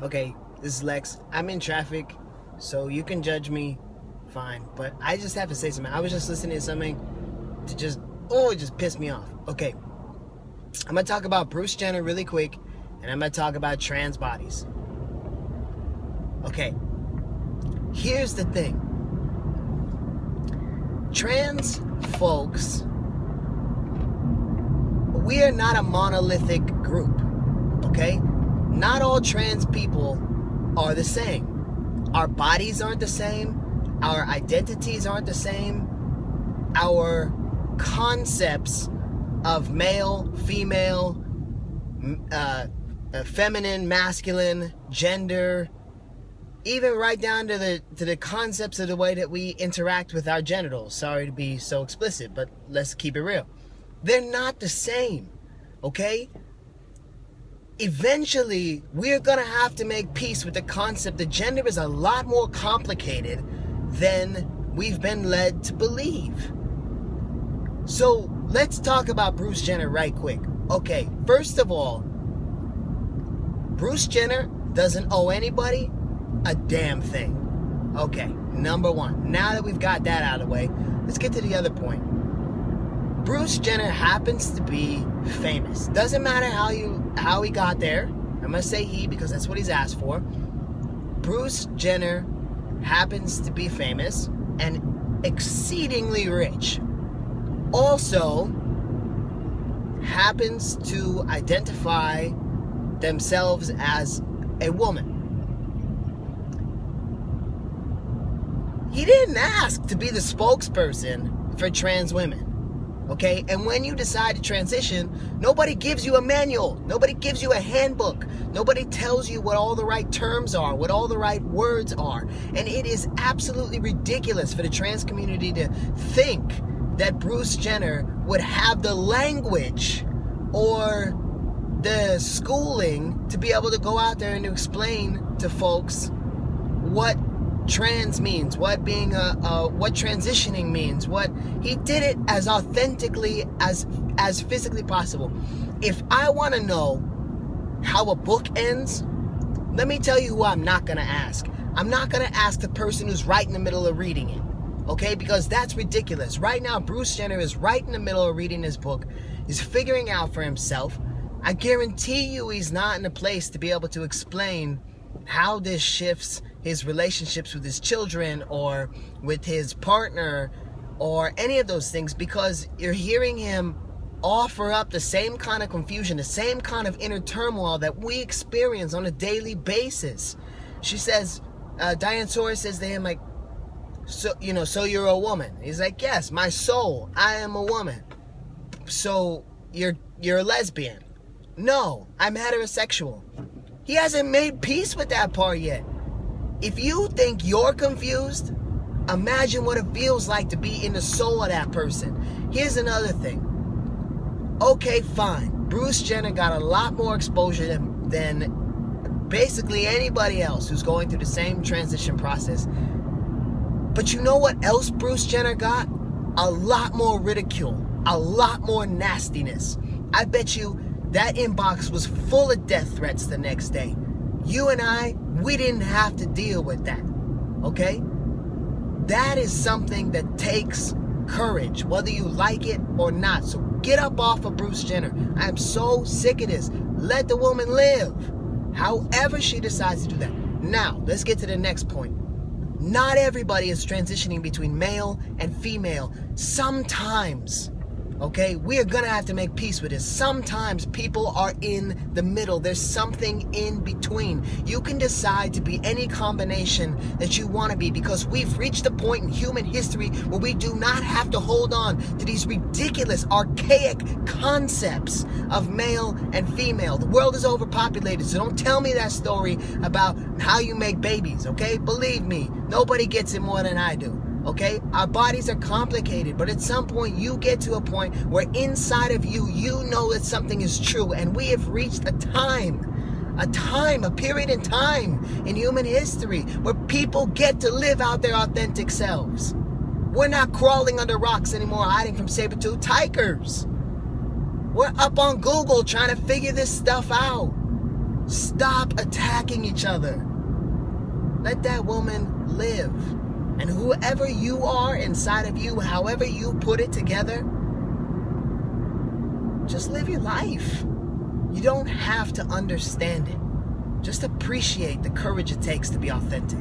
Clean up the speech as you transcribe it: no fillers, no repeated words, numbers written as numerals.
Okay, this is Lex. I'm in traffic, so you can judge me, fine. But I just have to say something. I was just listening to something to it just pissed me off. Okay, I'm gonna talk about Bruce Jenner really quick, and I'm gonna talk about trans bodies. Okay, here's the thing. Trans folks, we are not a monolithic group, okay? Not all trans people are the same. Our bodies aren't the same. Our identities aren't the same. Our concepts of male, female, feminine, masculine, gender, even right down to the concepts of the way that we interact with our genitals. Sorry to be so explicit, but let's keep it real. They're not the same, okay? Eventually, we're gonna have to make peace with the concept that gender is a lot more complicated than we've been led to believe. So let's talk about Bruce Jenner right quick. Okay, first of all, Bruce Jenner doesn't owe anybody a damn thing. Okay, number one. Now that we've got that out of the way, let's get to the other point. Bruce Jenner happens to be famous. Doesn't matter how he got there. I'm gonna say he because that's what he's asked for. Bruce Jenner happens to be famous and exceedingly rich. Also happens to identify themselves as a woman. He didn't ask to be the spokesperson for trans women. Okay, and when you decide to transition, nobody gives you a manual. Nobody gives you a handbook. Nobody tells you what all the right terms are, what all the right words are. And it is absolutely ridiculous for the trans community to think that Bruce Jenner would have the language or the schooling to be able to go out there and to explain to folks what trans means, what transitioning means. What he did it as authentically as physically possible. If I want to know how a book ends, let me tell you who I'm not going to ask. I'm not going to ask the person who's right in the middle of reading it, okay? Because that's ridiculous. Right now, Bruce Jenner is right in the middle of reading his book. He's figuring out for himself. I guarantee you he's not in a place to be able to explain how this shifts his relationships with his children or with his partner or any of those things, because you're hearing him offer up the same kind of confusion, the same kind of inner turmoil that we experience on a daily basis. She says, Diane Sawyer says to him, like, so you're a woman. He's like, yes, my soul, I am a woman. So you're a lesbian. No, I'm heterosexual. He hasn't made peace with that part yet. If you think you're confused, imagine what it feels like to be in the soul of that person. Here's another thing. Okay, fine. Bruce Jenner got a lot more exposure than basically anybody else who's going through the same transition process. But you know what else Bruce Jenner got? A lot more ridicule, a lot more nastiness. I bet you that inbox was full of death threats the next day. You and I, we didn't have to deal with that, okay? That is something that takes courage, whether you like it or not. So get up off of Bruce Jenner. I am so sick of this. Let the woman live, however she decides to do that. Now, let's get to the next point. Not everybody is transitioning between male and female. Sometimes, okay, we are gonna have to make peace with this. Sometimes people are in the middle. There's something in between. You can decide to be any combination that you want to be, because we've reached a point in human history where we do not have to hold on to these ridiculous, archaic concepts of male and female. The world is overpopulated, so don't tell me that story about how you make babies, okay? Believe me, nobody gets it more than I do. Okay, our bodies are complicated, but at some point you get to a point where inside of you, you know that something is true, and we have reached a period in time in human history where people get to live out their authentic selves. We're not crawling under rocks anymore, hiding from saber-toothed tigers. We're up on Google trying to figure this stuff out. Stop attacking each other. Let that woman live. And whoever you are inside of you, however you put it together, just live your life. You don't have to understand it. Just appreciate the courage it takes to be authentic.